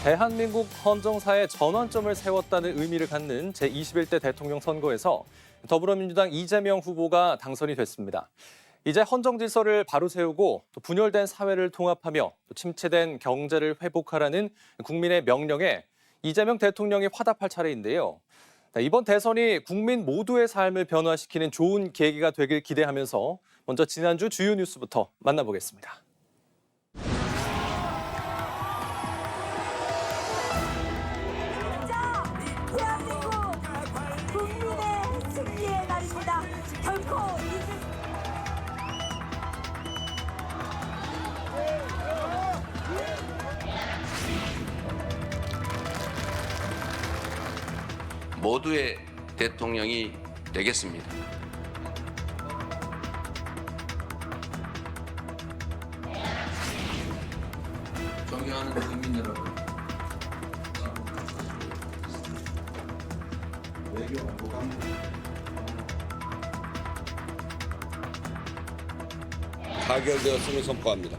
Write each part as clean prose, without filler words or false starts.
대한민국 헌정사에 전환점을 세웠다는 의미를 갖는 제21대 대통령 선거에서 더불어민주당 이재명 후보가 당선이 됐습니다. 이제 헌정 질서를 바로 세우고 또 분열된 사회를 통합하며 또 침체된 경제를 회복하라는 국민의 명령에 이재명 대통령이 화답할 차례인데요. 이번 대선이 국민 모두의 삶을 변화시키는 좋은 계기가 되길 기대하면서 먼저 지난주 주요 뉴스부터 만나보겠습니다. 대한민국 국민의 승리의 날입니다. 결코 모두의 대통령이 되겠습니다. 존경하는 국민 여러분, 타결되었음을 선포합니다.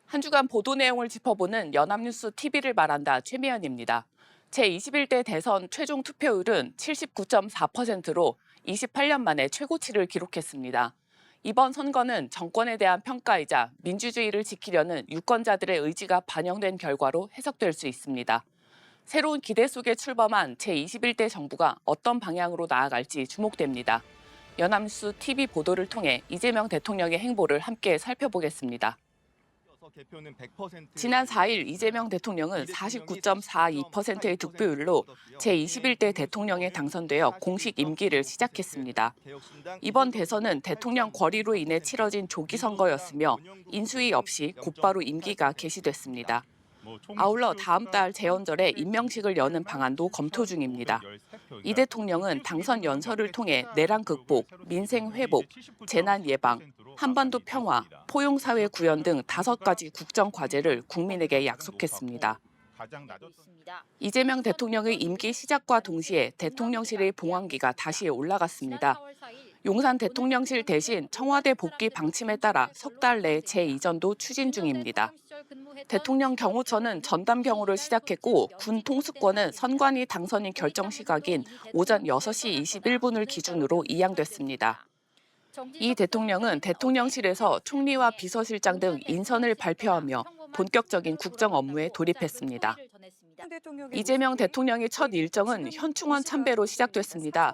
한 주간 보도 내용을 짚어보는 연합뉴스 TV를 말한다 최미연입니다. 제21대 대선 최종 투표율은 79.4%로 28년 만에 최고치를 기록했습니다. 이번 선거는 정권에 대한 평가이자 민주주의를 지키려는 유권자들의 의지가 반영된 결과로 해석될 수 있습니다. 새로운 기대 속에 출범한 제21대 정부가 어떤 방향으로 나아갈지 주목됩니다. 연합뉴스 TV 보도를 통해 이재명 대통령의 행보를 함께 살펴보겠습니다. 지난 4일 이재명 대통령은 49.42%의 득표율로 제21대 대통령에 당선되어 공식 임기를 시작했습니다. 이번 대선은 대통령 과리로 인해 치러진 조기 선거였으며 인수위 없이 곧바로 임기가 개시됐습니다. 아울러 다음 달 재헌절에 임명식을 여는 방안도 검토 중입니다. 이 대통령은 당선 연설을 통해 내란 극복, 민생 회복, 재난 예방, 한반도 평화, 포용사회 구현 등 5가지 국정 과제를 국민에게 약속했습니다. 이재명 대통령의 임기 시작과 동시에 대통령실의 봉황기가 다시 올라갔습니다. 용산 대통령실 대신 청와대 복귀 방침에 따라 석 달 내 재이전도 추진 중입니다. 대통령 경호처는 전담 경호를 시작했고 군 통수권은 선관위 당선인 결정 시각인 오전 6시 21분을 기준으로 이양됐습니다. 이 대통령은 대통령실에서 총리와 비서실장 등 인선을 발표하며 본격적인 국정 업무에 돌입했습니다. 이재명 대통령의 첫 일정은 현충원 참배로 시작됐습니다.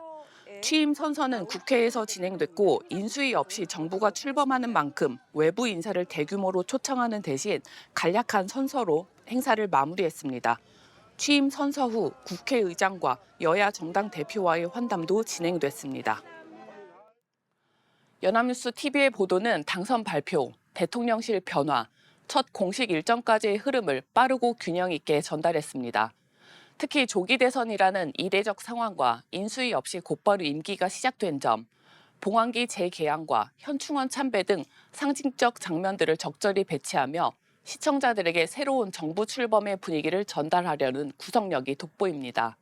취임 선서는 국회에서 진행됐고 인수위 없이 정부가 출범하는 만큼 외부 인사를 대규모로 초청하는 대신 간략한 선서로 행사를 마무리했습니다. 취임 선서 후 국회의장과 여야 정당 대표와의 환담도 진행됐습니다. 연합뉴스 TV의 보도는 당선 발표, 대통령실 변화, 첫 공식 일정까지의 흐름을 빠르고 균형 있게 전달했습니다. 특히 조기 대선이라는 이례적 상황과 인수위 없이 곧바로 임기가 시작된 점, 봉황기 재개항과 현충원 참배 등 상징적 장면들을 적절히 배치하며 시청자들에게 새로운 정부 출범의 분위기를 전달하려는 구성력이 돋보입니다.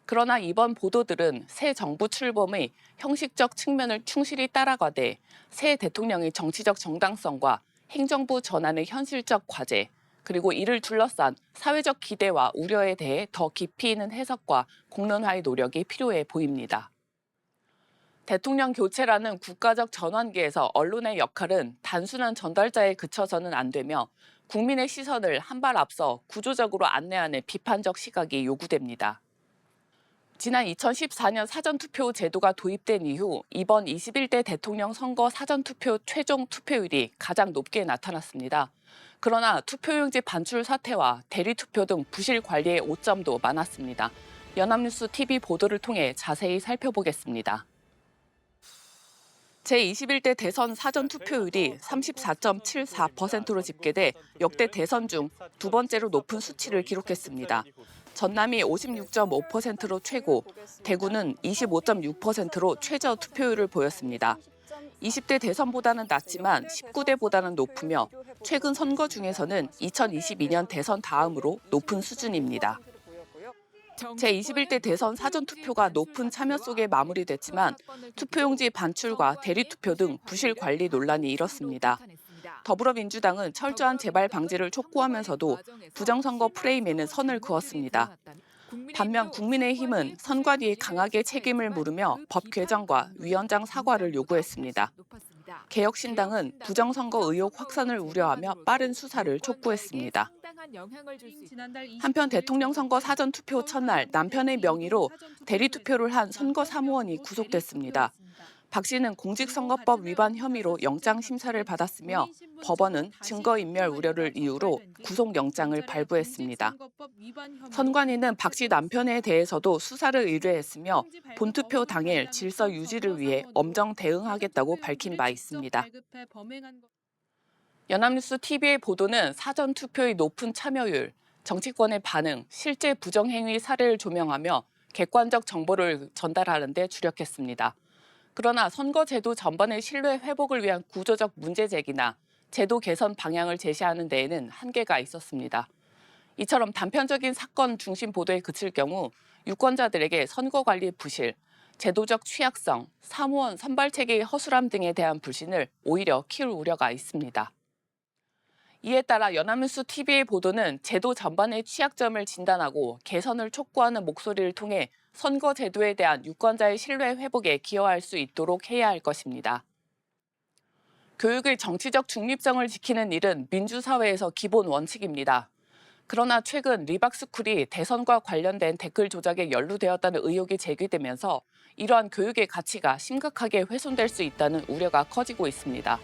그러나 이번 보도들은 새 정부 출범의 형식적 측면을 충실히 따라가되 새 대통령의 정치적 정당성과 행정부 전환의 현실적 과제, 그리고 이를 둘러싼 사회적 기대와 우려에 대해 더 깊이 있는 해석과 공론화의 노력이 필요해 보입니다. 대통령 교체라는 국가적 전환기에서 언론의 역할은 단순한 전달자에 그쳐서는 안 되며 국민의 시선을 한 발 앞서 구조적으로 안내하는 비판적 시각이 요구됩니다. 지난 2014년 사전투표 제도가 도입된 이후 이번 21대 대통령 선거 사전투표 최종 투표율이 가장 높게 나타났습니다. 그러나 투표용지 반출 사태와 대리투표 등 부실 관리의 오점도 많았습니다. 연합뉴스 TV 보도를 통해 자세히 살펴보겠습니다. 제21대 대선 사전투표율이 34.74%로 집계돼 역대 대선 중 두 번째로 높은 수치를 기록했습니다. 전남이 56.5%로 최고, 대구는 25.6%로 최저 투표율을 보였습니다. 20대 대선보다는 낮지만 19대보다는 높으며 최근 선거 중에서는 2022년 대선 다음으로 높은 수준입니다. 제21대 대선 사전투표가 높은 참여 속에 마무리됐지만 투표용지 반출과 대리투표 등 부실 관리 논란이 일었습니다. 더불어민주당은 철저한 재발 방지를 촉구하면서도 부정선거 프레임에는 선을 그었습니다. 반면 국민의힘은 선관위에 강하게 책임을 물으며 법 개정과 위원장 사과를 요구했습니다. 개혁신당은 부정선거 의혹 확산을 우려하며 빠른 수사를 촉구했습니다. 한편 대통령 선거 사전투표 첫날 남편의 명의로 대리투표를 한 선거 사무원이 구속됐습니다. 박 씨는 공직선거법 위반 혐의로 영장심사를 받았으며 법원은 증거인멸 우려를 이유로 구속영장을 발부했습니다. 선관위는 박 씨 남편에 대해서도 수사를 의뢰했으며 본투표 당일 질서 유지를 위해 엄정 대응하겠다고 밝힌 바 있습니다. 연합뉴스 TV의 보도는 사전투표의 높은 참여율, 정치권의 반응, 실제 부정행위 사례를 조명하며 객관적 정보를 전달하는 데 주력했습니다. 그러나 선거제도 전반의 신뢰 회복을 위한 구조적 문제 제기나 제도 개선 방향을 제시하는 데에는 한계가 있었습니다. 이처럼 단편적인 사건 중심 보도에 그칠 경우 유권자들에게 선거 관리 부실, 제도적 취약성, 사무원 선발 체계의 허술함 등에 대한 불신을 오히려 키울 우려가 있습니다. 이에 따라 연합뉴스 TV의 보도는 제도 전반의 취약점을 진단하고 개선을 촉구하는 목소리를 통해 선거 제도에 대한 유권자의 신뢰 회복에 기여할 수 있도록 해야 할 것입니다. 교육의 정치적 중립성을 지키는 일은 민주사회에서 기본 원칙입니다. 그러나 최근 리박스쿨이 대선과 관련된 댓글 조작에 연루되었다는 의혹이 제기되면서 이러한 교육의 가치가 심각하게 훼손될 수 있다는 우려가 커지고 있습니다.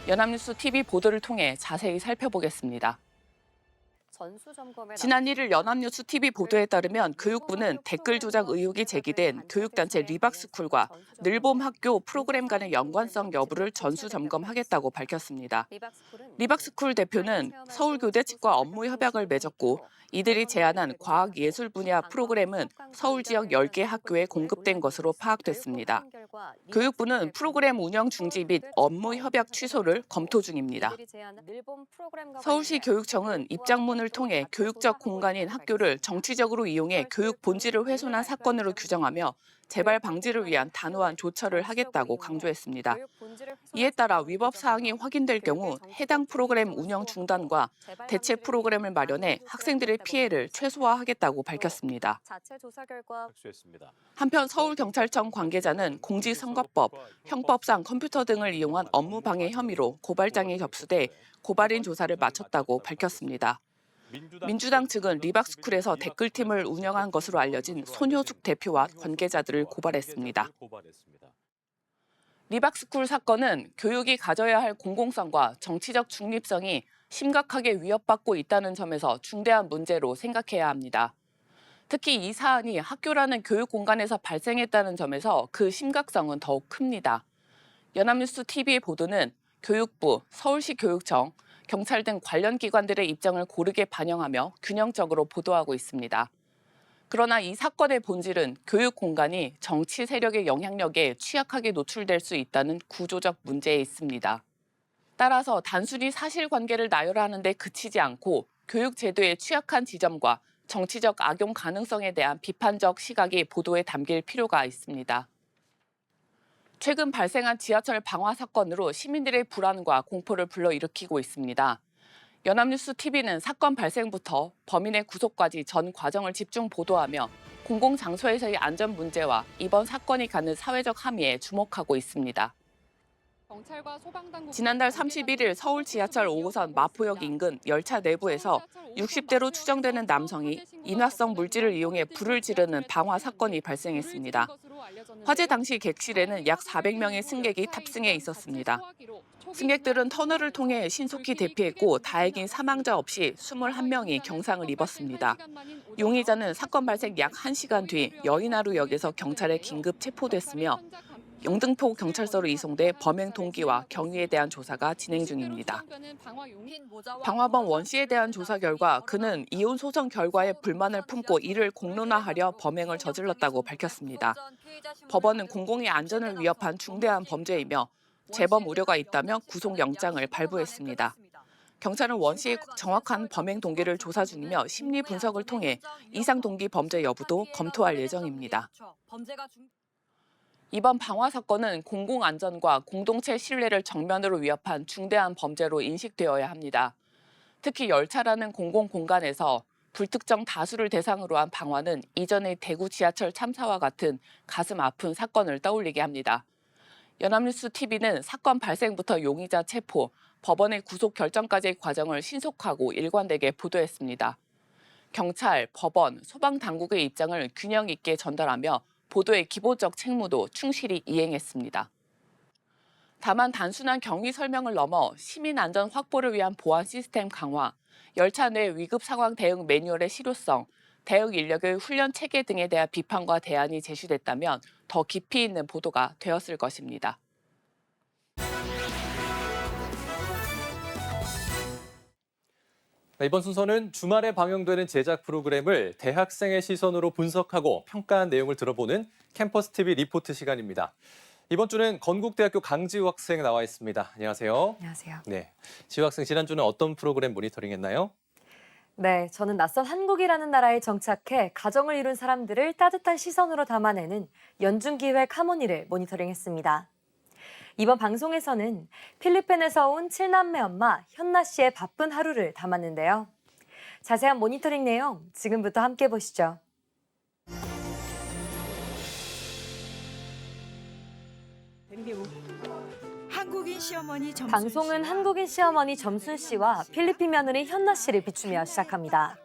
연합뉴스 TV 보도를 통해 자세히 살펴보겠습니다. 지난 1일 연합뉴스 TV 보도에 따르면 교육부는 댓글 조작 의혹이 제기된 교육단체 리박스쿨과 늘봄 학교 프로그램 간의 연관성 여부를 전수점검하겠다고 밝혔습니다. 리박스쿨 대표는 서울교대 측과 업무 협약을 맺었고 이들이 제안한 과학예술 분야 프로그램은 서울 지역 10개 학교에 공급된 것으로 파악됐습니다. 교육부는 프로그램 운영 중지 및 업무 협약 취소를 검토 중입니다. 서울시 교육청은 입장문을 통해 교육적 공간인 학교를 정치적으로 이용해 교육 본질을 훼손한 사건으로 규정하며 재발 방지를 위한 단호한 조처를 하겠다고 강조했습니다. 이에 따라 위법 사항이 확인될 경우 해당 프로그램 운영 중단과 대체 프로그램을 마련해 학생들의 피해를 최소화하겠다고 밝혔습니다. 한편 서울경찰청 관계자는 공직선거법, 형법상 컴퓨터 등을 이용한 업무 방해 혐의로 고발장이 접수돼 고발인 조사를 마쳤다고 밝혔습니다. 민주당 측은 리박스쿨에서 댓글팀을 운영한 것으로 알려진 손효숙 대표와 관계자들을 고발했습니다. 리박스쿨 사건은 교육이 가져야 할 공공성과 정치적 중립성이 심각하게 위협받고 있다는 점에서 중대한 문제로 생각해야 합니다. 특히 이 사안이 학교라는 교육 공간에서 발생했다는 점에서 그 심각성은 더욱 큽니다. 연합뉴스 TV의 보도는 교육부, 서울시 교육청, 경찰 등 관련 기관들의 입장을 고르게 반영하며 균형적으로 보도하고 있습니다. 그러나 이 사건의 본질은 교육 공간이 정치 세력의 영향력에 취약하게 노출될 수 있다는 구조적 문제에 있습니다. 따라서 단순히 사실관계를 나열하는 데 그치지 않고 교육 제도의 취약한 지점과 정치적 악용 가능성에 대한 비판적 시각이 보도에 담길 필요가 있습니다. 최근 발생한 지하철 방화 사건으로 시민들의 불안과 공포를 불러일으키고 있습니다. 연합뉴스 TV는 사건 발생부터 범인의 구속까지 전 과정을 집중 보도하며 공공장소에서의 안전 문제와 이번 사건이 갖는 사회적 함의에 주목하고 있습니다. 지난달 31일 서울 지하철 5호선 마포역 인근 열차 내부에서 60대로 추정되는 남성이 인화성 물질을 이용해 불을 지르는 방화 사건이 발생했습니다. 화재 당시 객실에는 약 400명의 승객이 탑승해 있었습니다. 승객들은 터널을 통해 신속히 대피했고 다행히 사망자 없이 21명이 경상을 입었습니다. 용의자는 사건 발생 약 1시간 뒤 여의나루역에서 경찰에 긴급 체포됐으며 영등포 경찰서로 이송돼 범행 동기와 경위에 대한 조사가 진행 중입니다. 방화범 원 씨에 대한 조사 결과 그는 이혼 소송 결과에 불만을 품고 이를 공론화하려 범행을 저질렀다고 밝혔습니다. 법원은 공공의 안전을 위협한 중대한 범죄이며 재범 우려가 있다며 구속영장을 발부했습니다. 경찰은 원 씨의 정확한 범행 동기를 조사 중이며 심리 분석을 통해 이상 동기 범죄 여부도 검토할 예정입니다. 이번 방화 사건은 공공안전과 공동체 신뢰를 정면으로 위협한 중대한 범죄로 인식되어야 합니다. 특히 열차라는 공공공간에서 불특정 다수를 대상으로 한 방화는 이전의 대구 지하철 참사와 같은 가슴 아픈 사건을 떠올리게 합니다. 연합뉴스 TV는 사건 발생부터 용의자 체포, 법원의 구속 결정까지의 과정을 신속하고 일관되게 보도했습니다. 경찰, 법원, 소방당국의 입장을 균형 있게 전달하며 보도의 기본적 책무도 충실히 이행했습니다. 다만 단순한 경위 설명을 넘어 시민 안전 확보를 위한 보안 시스템 강화, 열차 내 위급 상황 대응 매뉴얼의 실효성, 대응 인력의 훈련 체계 등에 대한 비판과 대안이 제시됐다면 더 깊이 있는 보도가 되었을 것입니다. 이번 순서는 주말에 방영되는 제작 프로그램을 대학생의 시선으로 분석하고 평가한 내용을 들어보는 캠퍼스 TV 리포트 시간입니다. 이번 주는 건국대학교 강지우 학생 나와 있습니다. 안녕하세요. 안녕하세요. 네, 지우 학생 지난주는 어떤 프로그램 모니터링했나요? 네, 저는 낯선 한국이라는 나라에 정착해 가정을 이룬 사람들을 따뜻한 시선으로 담아내는 연중기획 하모니를 모니터링했습니다. 이번 방송에서는 필리핀에서 온 7남매 엄마 현나 씨의 바쁜 하루를 담았는데요. 자세한 모니터링 내용 지금부터 함께 보시죠. 한국인 시어머니 점순 방송은 한국인 시어머니 점순 씨와 필리핀 며느리 현나 씨를 비추며 시작합니다.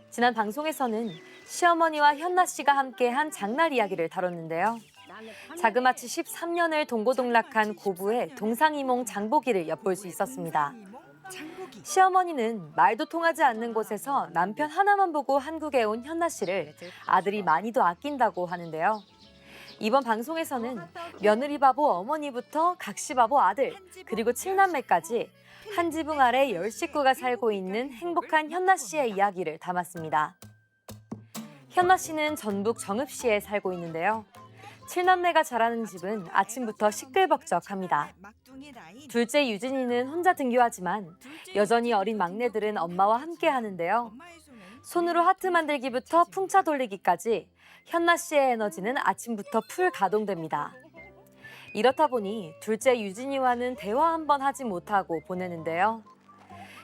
지난 방송에서는 시어머니와 현나 씨가 함께한 장날 이야기를 다뤘는데요. 자그마치 13년을 동고동락한 고부의 동상이몽 장보기를 엿볼 수 있었습니다. 시어머니는 말도 통하지 않는 곳에서 남편 하나만 보고 한국에 온 현나 씨를 아들이 많이도 아낀다고 하는데요. 이번 방송에서는 며느리 바보 어머니부터 각시 바보 아들, 그리고 7남매까지 한 지붕 아래 10식구가 살고 있는 행복한 현나 씨의 이야기를 담았습니다. 현나 씨는 전북 정읍시에 살고 있는데요. 7남매가 자라는 집은 아침부터 시끌벅적합니다. 둘째 유진이는 혼자 등교하지만 여전히 어린 막내들은 엄마와 함께 하는데요. 손으로 하트 만들기부터 풍차 돌리기까지 현나 씨의 에너지는 아침부터 풀 가동됩니다. 이렇다 보니 둘째 유진이와는 대화 한 번 하지 못하고 보내는데요.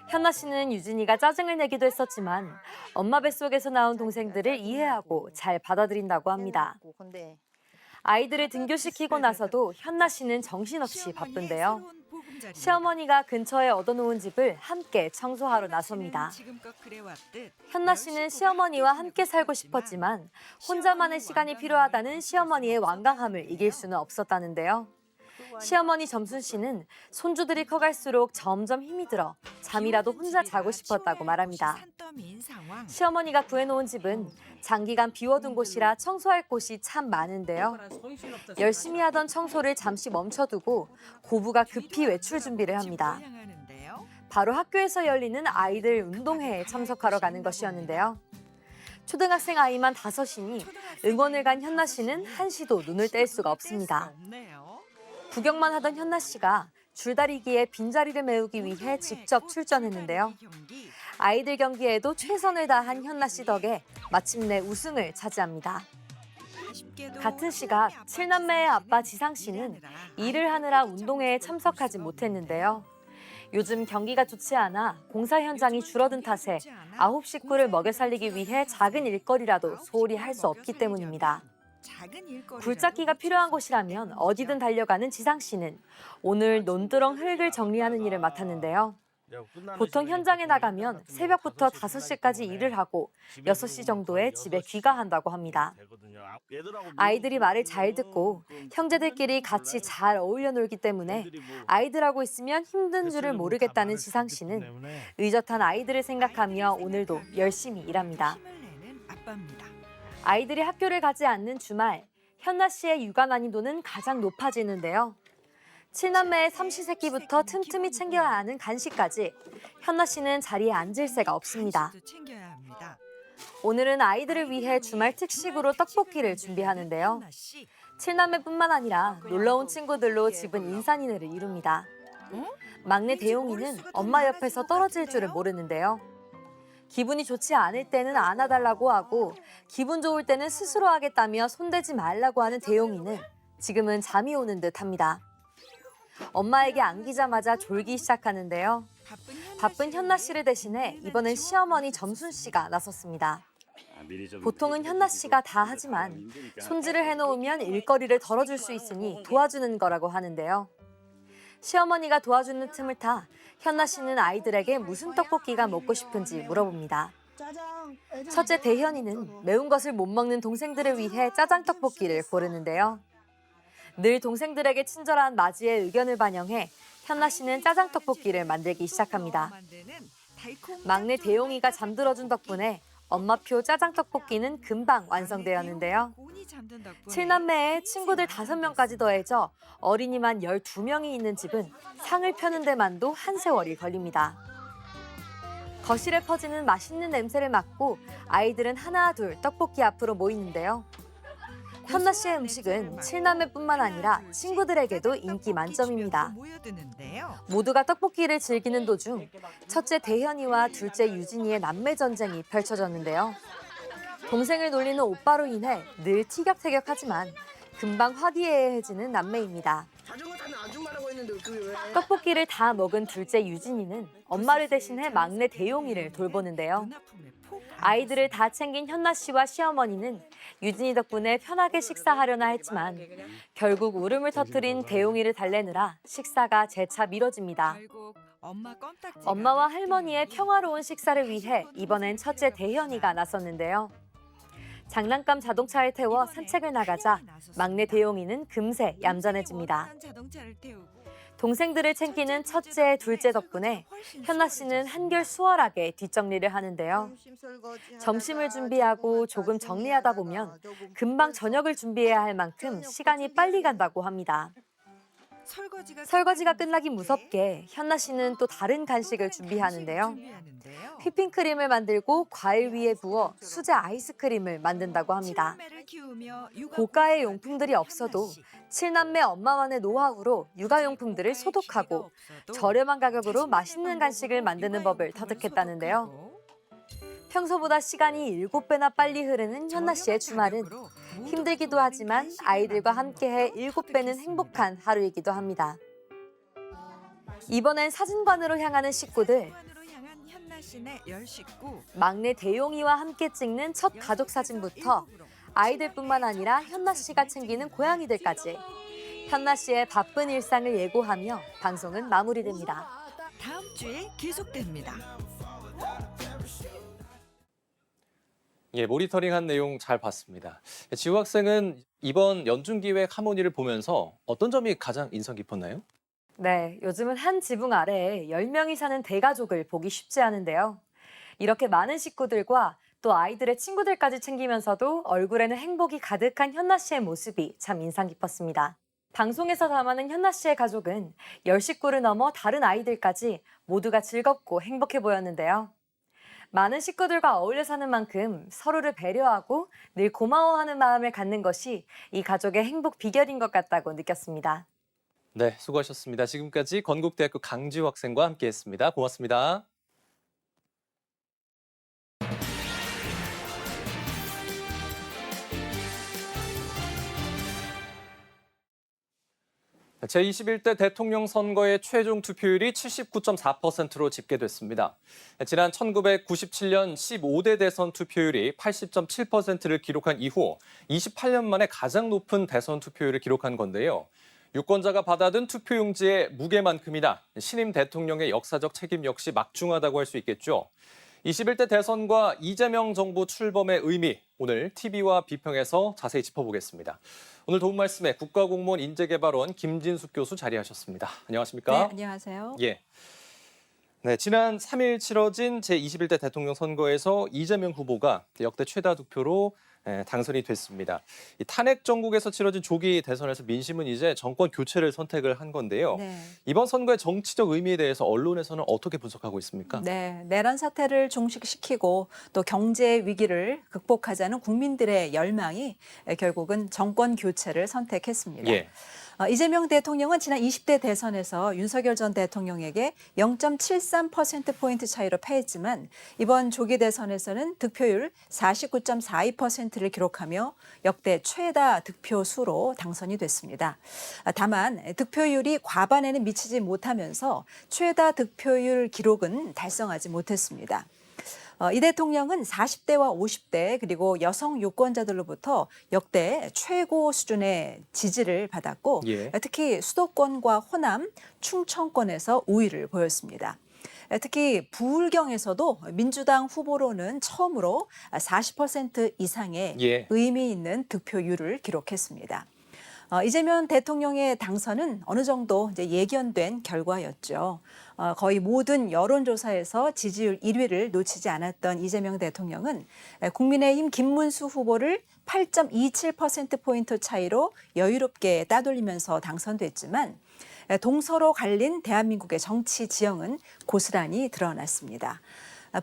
현나 씨는 유진이가 짜증을 내기도 했었지만 엄마 뱃속에서 나온 동생들을 이해하고 잘 받아들인다고 합니다. 아이들을 등교시키고 나서도 현나 씨는 정신없이 바쁜데요. 시어머니가 근처에 얻어놓은 집을 함께 청소하러 나섭니다. 현나 씨는 시어머니와 함께 살고 싶었지만 혼자만의 시간이 필요하다는 시어머니의 완강함을 이길 수는 없었다는데요. 시어머니 점순 씨는 손주들이 커갈수록 점점 힘이 들어 잠이라도 혼자 자고 싶었다고 말합니다. 시어머니가 구해놓은 집은 장기간 비워둔 곳이라 청소할 곳이 참 많은데요. 열심히 하던 청소를 잠시 멈춰두고 고부가 급히 외출 준비를 합니다. 바로 학교에서 열리는 아이들 운동회에 참석하러 가는 것이었는데요. 초등학생 아이만 5이니 응원을 간 현나 씨는 한시도 눈을 뗄 수가 없습니다. 구경만 하던 현나 씨가 줄다리기에 빈자리를 메우기 위해 직접 출전했는데요. 아이들 경기에도 최선을 다한 현나 씨 덕에 마침내 우승을 차지합니다. 같은 시각 7남매의 아빠 지상 씨는 일을 하느라 운동회에 참석하지 못했는데요. 요즘 경기가 좋지 않아 공사 현장이 줄어든 탓에 9식구를 먹여 살리기 위해 작은 일거리라도 소홀히 할 수 없기 때문입니다. 굴착기가 필요한 곳이라면 어디든 달려가는 지상 씨는 오늘 논두렁 흙을 정리하는 일을 맡았는데요. 보통 현장에 나가면 새벽부터 5시까지 일을 하고 6시 정도에 집에 귀가한다고 합니다. 아이들이 말을 잘 듣고 형제들끼리 같이 잘 어울려 놀기 때문에 아이들하고 있으면 힘든 줄을 모르겠다는 지상 씨는 의젓한 아이들을 생각하며 오늘도 열심히 일합니다. 아이들이 학교를 가지 않는 주말, 현나 씨의 육아 난이도는 가장 높아지는데요. 7남매의 삼시세끼부터 틈틈이 챙겨야 하는 간식까지 현나 씨는 자리에 앉을 새가 없습니다. 오늘은 아이들을 위해 주말 특식으로 떡볶이를 준비하는데요. 7남매뿐만 아니라 놀러온 친구들로 집은 인산인해를 이룹니다. 막내 대용이는 엄마 옆에서 떨어질 줄을 모르는데요. 기분이 좋지 않을 때는 안아달라고 하고 기분 좋을 때는 스스로 하겠다며 손대지 말라고 하는 대용이는 지금은 잠이 오는 듯합니다. 엄마에게 안기자마자 졸기 시작하는데요. 바쁜 현나 씨를 대신해 이번엔 시어머니 점순 씨가 나섰습니다. 보통은 현나 씨가 다 하지만 손질을 해놓으면 일거리를 덜어줄 수 있으니 도와주는 거라고 하는데요. 시어머니가 도와주는 틈을 타 현나 씨는 아이들에게 무슨 떡볶이가 먹고 싶은지 물어봅니다. 첫째 대현이는 매운 것을 못 먹는 동생들을 위해 짜장 떡볶이를 고르는데요. 늘 동생들에게 친절한 마지의 의견을 반영해 현나 씨는 짜장 떡볶이를 만들기 시작합니다. 막내 대용이가 잠들어준 덕분에 엄마표 짜장 떡볶이는 금방 완성되었는데요. 7남매에 친구들 5명까지 더해져 어린이만 12명이 있는 집은 상을 펴는 데만도 한 세월이 걸립니다. 거실에 퍼지는 맛있는 냄새를 맡고 아이들은 하나 둘 떡볶이 앞으로 모이는데요. 현나 씨의 음식은 7남매뿐만 아니라 친구들에게도 인기 만점입니다. 모두가 떡볶이를 즐기는 도중 첫째 대현이와 둘째 유진이의 남매 전쟁이 펼쳐졌는데요. 동생을 놀리는 오빠로 인해 늘 티격태격하지만 금방 화기애애해지는 남매입니다. 떡볶이를 다 먹은 둘째 유진이는 엄마를 대신해 막내 대용이를 돌보는데요. 아이들을 다 챙긴 현나 씨와 시어머니는 유진이 덕분에 편하게 식사하려나 했지만 결국 울음을 터뜨린 대용이를 달래느라 식사가 재차 미뤄집니다. 엄마와 할머니의 평화로운 식사를 위해 이번엔 첫째 대현이가 나섰는데요. 장난감 자동차에 태워 산책을 나가자 막내 대용이는 금세 얌전해집니다. 동생들을 챙기는 첫째, 둘째 덕분에 현나 씨는 한결 수월하게 뒷정리를 하는데요. 점심을 준비하고 조금 정리하다 보면 금방 저녁을 준비해야 할 만큼 시간이 빨리 간다고 합니다. 설거지가 끝나기 무섭게 현나 씨는 또 다른 간식을 준비하는데요. 휘핑크림을 만들고 과일 위에 부어 수제 아이스크림을 만든다고 합니다. 고가의 용품들이 없어도 7남매 엄마만의 노하우로 육아용품들을 소독하고 저렴한 가격으로 맛있는 간식을 만드는 법을 터득했다는데요. 평소보다 시간이 7배나 빨리 흐르는 현나 씨의 주말은 힘들기도 하지만 아이들과 함께해 7배는 행복한 하루이기도 합니다. 이번엔 사진관으로 향하는 식구들. 막내 대용이와 함께 찍는 첫 가족 사진부터 아이들뿐만 아니라 현나 씨가 챙기는 고양이들까지 현나 씨의 바쁜 일상을 예고하며 방송은 마무리됩니다. 다음 주에 계속됩니다. 예, 모니터링한 내용 잘 봤습니다. 지우 학생은 이번 연중기획 하모니를 보면서 어떤 점이 가장 인상 깊었나요? 네, 요즘은 한 지붕 아래에 10명이 사는 대가족을 보기 쉽지 않은데요. 이렇게 많은 식구들과 또 아이들의 친구들까지 챙기면서도 얼굴에는 행복이 가득한 현나 씨의 모습이 참 인상 깊었습니다. 방송에서 담아낸 현나 씨의 가족은 10식구를 넘어 다른 아이들까지 모두가 즐겁고 행복해 보였는데요. 많은 식구들과 어울려 사는 만큼 서로를 배려하고 늘 고마워하는 마음을 갖는 것이 이 가족의 행복 비결인 것 같다고 느꼈습니다. 네, 수고하셨습니다. 지금까지 건국대학교 강지우 학생과 함께했습니다. 고맙습니다. 제21대 대통령 선거의 최종 투표율이 79.4%로 집계됐습니다. 지난 1997년 15대 대선 투표율이 80.7%를 기록한 이후 28년 만에 가장 높은 대선 투표율을 기록한 건데요. 유권자가 받아든 투표용지의 무게만큼이나 신임 대통령의 역사적 책임 역시 막중하다고 할 수 있겠죠. 21대 대선과 이재명 정부 출범의 의미, 오늘 TV와 비평에서 자세히 짚어보겠습니다. 오늘 도움 말씀에 국가공무원 인재개발원 김진숙 교수 자리하셨습니다. 안녕하십니까? 네, 안녕하세요. 예. 네, 지난 3일 치러진 제21대 대통령 선거에서 이재명 후보가 역대 최다 득표로 당선이 됐습니다. 이 탄핵 정국에서 치러진 조기 대선에서 민심은 이제 정권 교체를 선택을 한 건데요. 네. 이번 선거의 정치적 의미에 대해서 언론에서는 어떻게 분석하고 있습니까? 네, 내란 사태를 종식시키고 또 경제 위기를 극복하자는 국민들의 열망이 결국은 정권 교체를 선택했습니다. 예. 이재명 대통령은 지난 20대 대선에서 윤석열 전 대통령에게 0.73%포인트 차이로 패했지만 이번 조기 대선에서는 득표율 49.42%를 기록하며 역대 최다 득표수로 당선이 됐습니다. 다만 득표율이 과반에는 미치지 못하면서 최다 득표율 기록은 달성하지 못했습니다. 이 대통령은 40대와 50대 그리고 여성 유권자들로부터 역대 최고 수준의 지지를 받았고 예. 특히 수도권과 호남, 충청권에서 우위를 보였습니다. 특히 부울경에서도 민주당 후보로는 처음으로 40% 이상의 예. 의미 있는 득표율을 기록했습니다. 이재명 대통령의 당선은 어느 정도 이제 예견된 결과였죠. 거의 모든 여론조사에서 지지율 1위를 놓치지 않았던 이재명 대통령은 국민의힘 김문수 후보를 8.27%포인트 차이로 여유롭게 따돌리면서 당선됐지만 동서로 갈린 대한민국의 정치 지형은 고스란히 드러났습니다.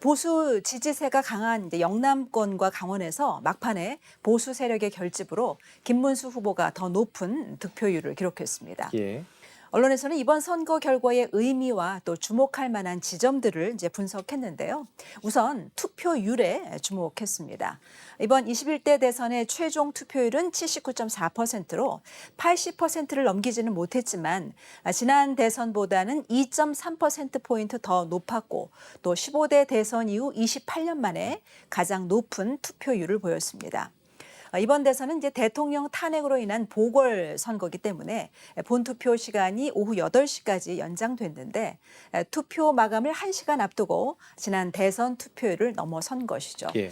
보수 지지세가 강한 이제 영남권과 강원에서 막판에 보수 세력의 결집으로 김문수 후보가 더 높은 득표율을 기록했습니다. 예. 언론에서는 이번 선거 결과의 의미와 또 주목할 만한 지점들을 이제 분석했는데요. 우선 투표율에 주목했습니다. 이번 21대 대선의 최종 투표율은 79.4%로 80%를 넘기지는 못했지만 지난 대선보다는 2.3%포인트 더 높았고 또 15대 대선 이후 28년 만에 가장 높은 투표율을 보였습니다. 이번 대선은 이제 대통령 탄핵으로 인한 보궐선거이기 때문에 본투표 시간이 오후 8시까지 연장됐는데 투표 마감을 1시간 앞두고 지난 대선 투표율을 넘어선 것이죠. 예.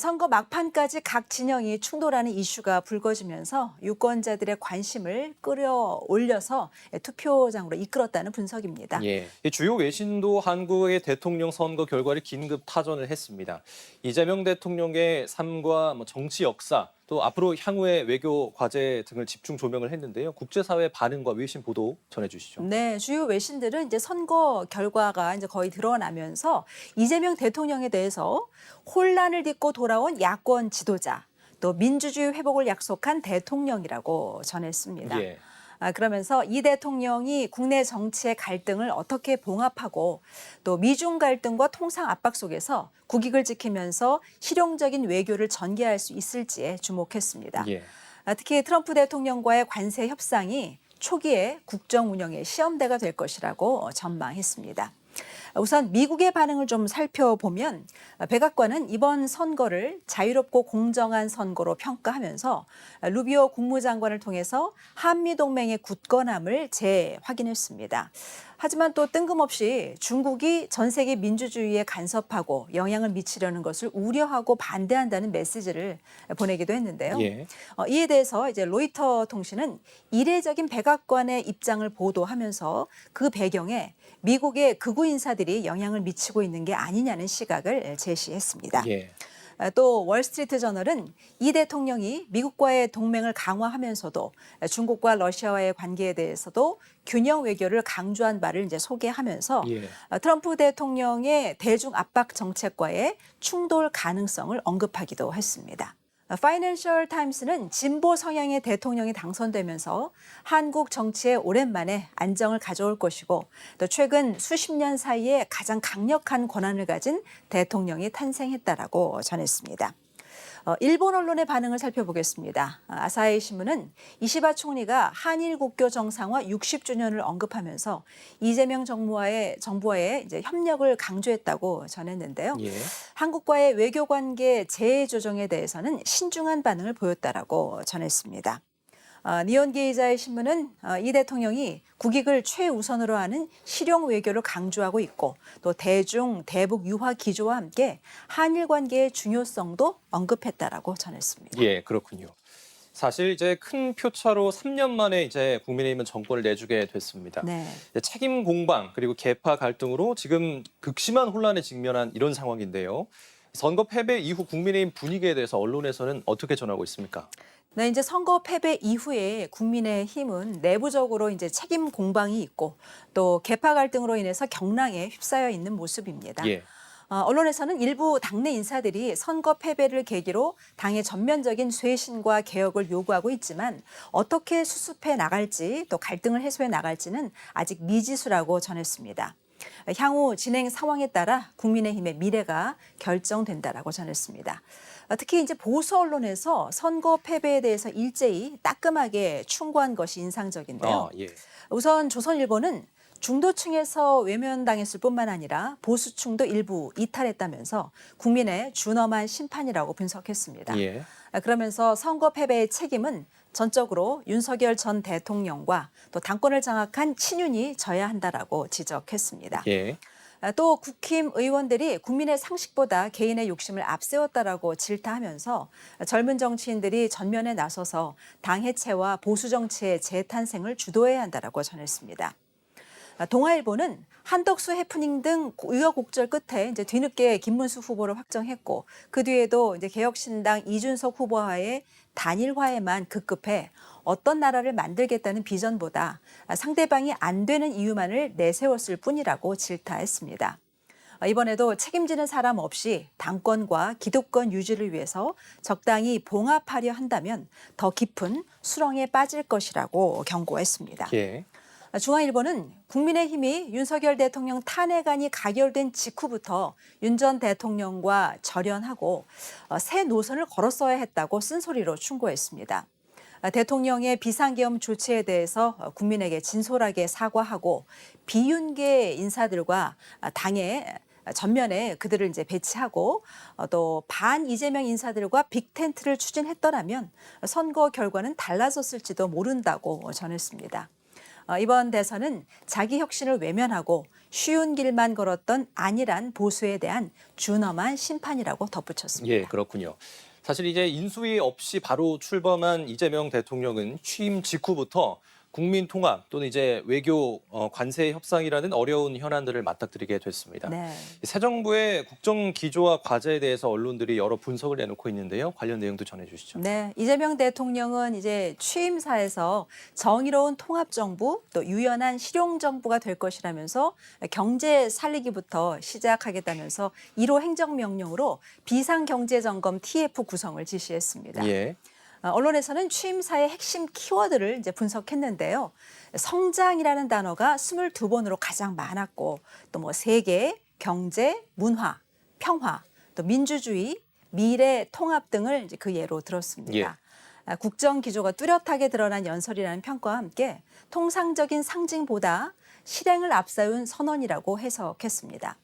선거 막판까지 각 진영이 충돌하는 이슈가 불거지면서 유권자들의 관심을 끌어올려서 투표장으로 이끌었다는 분석입니다. 예. 이 주요 외신도 한국의 대통령 선거 결과를 긴급 타전을 했습니다. 이재명 대통령의 삶과 정치 역사 또 앞으로 향후의 외교 과제 등을 집중 조명을 했는데요. 국제사회 반응과 외신 보도 전해주시죠. 네, 주요 외신들은 이제 선거 결과가 이제 거의 드러나면서 이재명 대통령에 대해서 혼란을 딛고 돌아온 야권 지도자, 또 민주주의 회복을 약속한 대통령이라고 전했습니다. 예. 그러면서 이 대통령이 국내 정치의 갈등을 어떻게 봉합하고 또 미중 갈등과 통상 압박 속에서 국익을 지키면서 실용적인 외교를 전개할 수 있을지에 주목했습니다. 예. 특히 트럼프 대통령과의 관세 협상이 초기에 국정 운영의 시험대가 될 것이라고 전망했습니다. 우선 미국의 반응을 좀 살펴보면 백악관은 이번 선거를 자유롭고 공정한 선거로 평가하면서 루비오 국무장관을 통해서 한미동맹의 굳건함을 재확인했습니다. 하지만 또 뜬금없이 중국이 전 세계 민주주의에 간섭하고 영향을 미치려는 것을 우려하고 반대한다는 메시지를 보내기도 했는데요. 예. 이에 대해서 이제 로이터 통신은 이례적인 백악관의 입장을 보도하면서 그 배경에 미국의 극우 인사들이 영향을 미치고 있는 게 아니냐는 시각을 제시했습니다. 예. 또 월스트리트 저널은 이 대통령이 미국과의 동맹을 강화하면서도 중국과 러시아와의 관계에 대해서도 균형 외교를 강조한 바를 이제 소개하면서 예. 트럼프 대통령의 대중 압박 정책과의 충돌 가능성을 언급하기도 했습니다. 파이낸셜 타임스는 진보 성향의 대통령이 당선되면서 한국 정치에 오랜만에 안정을 가져올 것이고 또 최근 수십 년 사이에 가장 강력한 권한을 가진 대통령이 탄생했다라고 전했습니다. 일본 언론의 반응을 살펴보겠습니다. 아사히 신문은 이시바 총리가 한일 국교 정상화 60주년을 언급하면서 이재명 정부와의 이제 협력을 강조했다고 전했는데요. 예. 한국과의 외교 관계 재조정에 대해서는 신중한 반응을 보였다라고 전했습니다. 니혼게이자의 신문은 이 대통령이 국익을 최우선으로 하는 실용 외교를 강조하고 있고 또 대중, 대북 유화 기조와 함께 한일 관계의 중요성도 언급했다라고 전했습니다. 예, 그렇군요. 사실 이제 큰 표차로 3년 만에 이제 국민의힘은 정권을 내주게 됐습니다. 네. 책임 공방 그리고 계파 갈등으로 지금 극심한 혼란에 직면한 이런 상황인데요. 선거 패배 이후 국민의힘 분위기에 대해서 언론에서는 어떻게 전하고 있습니까? 네, 이제 선거 패배 이후에 국민의힘은 내부적으로 이제 책임 공방이 있고 또 계파 갈등으로 인해서 경랑에 휩싸여 있는 모습입니다. 예. 언론에서는 일부 당내 인사들이 선거 패배를 계기로 당의 전면적인 쇄신과 개혁을 요구하고 있지만 어떻게 수습해 나갈지 또 갈등을 해소해 나갈지는 아직 미지수라고 전했습니다. 향후 진행 상황에 따라 국민의힘의 미래가 결정된다라고 전했습니다. 특히 이제 보수 언론에서 선거 패배에 대해서 일제히 따끔하게 충고한 것이 인상적인데요. 예. 우선 조선일보는 중도층에서 외면당했을 뿐만 아니라 보수층도 일부 이탈했다면서 국민의 준엄한 심판이라고 분석했습니다. 예. 그러면서 선거 패배의 책임은 전적으로 윤석열 전 대통령과 또 당권을 장악한 친윤이 져야 한다라고 지적했습니다. 예. 또 국힘 의원들이 국민의 상식보다 개인의 욕심을 앞세웠다라고 질타하면서 젊은 정치인들이 전면에 나서서 당 해체와 보수 정치의 재탄생을 주도해야 한다라고 전했습니다. 동아일보는 한덕수 해프닝 등 우여곡절 끝에 이제 뒤늦게 김문수 후보를 확정했고 그 뒤에도 이제 개혁신당 이준석 후보와의 단일화에만 급급해 어떤 나라를 만들겠다는 비전보다 상대방이 안 되는 이유만을 내세웠을 뿐이라고 질타했습니다. 이번에도 책임지는 사람 없이 당권과 기득권 유지를 위해서 적당히 봉합하려 한다면 더 깊은 수렁에 빠질 것이라고 경고했습니다. 예. 중앙일보는 국민의힘이 윤석열 대통령 탄핵안이 가결된 직후부터 윤 전 대통령과 절연하고 새 노선을 걸었어야 했다고 쓴소리로 충고했습니다. 대통령의 비상계엄 조치에 대해서 국민에게 진솔하게 사과하고 비윤계 인사들과 당의 전면에 그들을 이제 배치하고 또 반 이재명 인사들과 빅텐트를 추진했더라면 선거 결과는 달라졌을지도 모른다고 전했습니다. 이번 대선은 자기 혁신을 외면하고 쉬운 길만 걸었던 안일한 보수에 대한 준엄한 심판이라고 덧붙였습니다. 예, 그렇군요. 사실 이제 인수위 없이 바로 출범한 이재명 대통령은 취임 직후부터 국민 통합 또는 이제 외교 관세 협상이라는 어려운 현안들을 맞닥뜨리게 됐습니다. 네. 새 정부의 국정 기조와 과제에 대해서 언론들이 여러 분석을 내놓고 있는데요. 관련 내용도 전해주시죠. 네, 이재명 대통령은 이제 취임사에서 정의로운 통합정부 또 유연한 실용정부가 될 것이라면서 경제 살리기부터 시작하겠다면서 1호 행정명령으로 비상경제점검 TF 구성을 지시했습니다. 예. 언론에서는 취임사의 핵심 키워드를 이제 분석했는데요. 성장이라는 단어가 22번으로 가장 많았고 또 뭐 세계, 경제, 문화, 평화, 또 민주주의, 미래, 통합 등을 이제 그 예로 들었습니다. 국정 기조가 뚜렷하게 드러난 연설이라는 평가와 함께 통상적인 상징보다 실행을 앞세운 선언이라고 해석했습니다.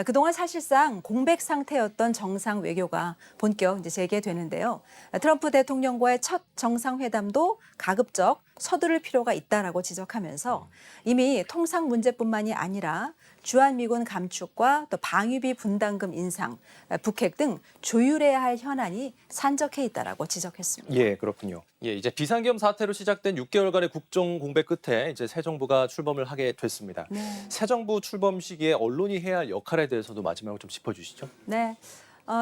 그동안 사실상 공백 상태였던 정상 외교가 본격 이제 재개되는데요. 트럼프 대통령과의 첫 정상회담도 가급적 서두를 필요가 있다라고 지적하면서 이미 통상 문제뿐만이 아니라 주한미군 감축과 또 방위비 분담금 인상, 북핵 등 조율해야 할 현안이 산적해 있다라고 지적했습니다. 예, 그렇군요. 예, 이제 비상계엄 사태로 시작된 6개월간의 국정 공백 끝에 이제 새 정부가 출범을 하게 됐습니다. 네. 새 정부 출범 시기에 언론이 해야 할 역할에 대해서도 마지막으로 좀 짚어주시죠. 네.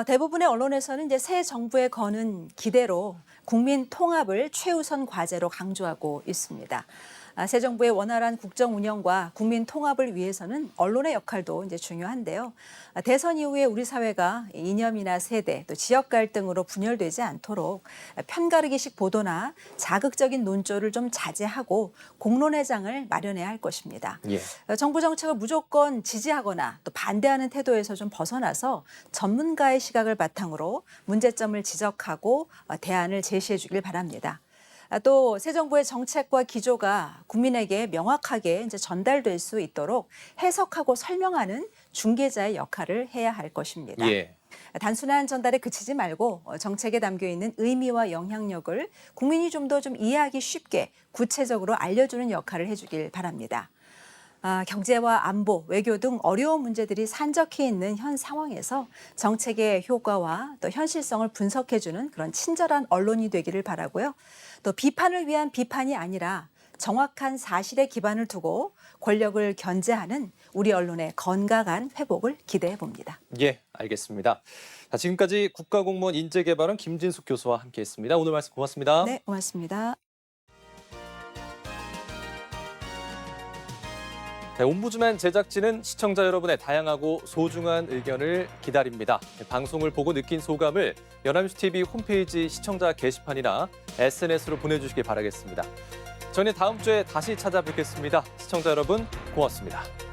대부분의 언론에서는 이제 새 정부에 거는 기대로 국민 통합을 최우선 과제로 강조하고 있습니다. 새 정부의 원활한 국정 운영과 국민 통합을 위해서는 언론의 역할도 이제 중요한데요. 대선 이후에 우리 사회가 이념이나 세대 또 지역 갈등으로 분열되지 않도록 편가르기식 보도나 자극적인 논조를 좀 자제하고 공론의 장을 마련해야 할 것입니다. 예. 정부 정책을 무조건 지지하거나 또 반대하는 태도에서 좀 벗어나서 전문가의 시각을 바탕으로 문제점을 지적하고 대안을 제시해 주길 바랍니다. 또 새 정부의 정책과 기조가 국민에게 명확하게 이제 전달될 수 있도록 해석하고 설명하는 중개자의 역할을 해야 할 것입니다. 예. 단순한 전달에 그치지 말고 정책에 담겨 있는 의미와 영향력을 국민이 좀 더 좀 이해하기 쉽게 구체적으로 알려주는 역할을 해주길 바랍니다. 경제와 안보, 외교 등 어려운 문제들이 산적해 있는 현 상황에서 정책의 효과와 또 현실성을 분석해주는 그런 친절한 언론이 되기를 바라고요. 또 비판을 위한 비판이 아니라 정확한 사실에 기반을 두고 권력을 견제하는 우리 언론의 건강한 회복을 기대해 봅니다. 예, 알겠습니다. 자, 지금까지 국가공무원 인재개발원 김진숙 교수와 함께했습니다. 오늘 말씀 고맙습니다. 네, 고맙습니다. 네, 옴부즈맨 제작진은 시청자 여러분의 다양하고 소중한 의견을 기다립니다. 방송을 보고 느낀 소감을 연합뉴스 TV 홈페이지 시청자 게시판이나 SNS로 보내주시기 바라겠습니다. 저는 다음 주에 다시 찾아뵙겠습니다. 시청자 여러분 고맙습니다.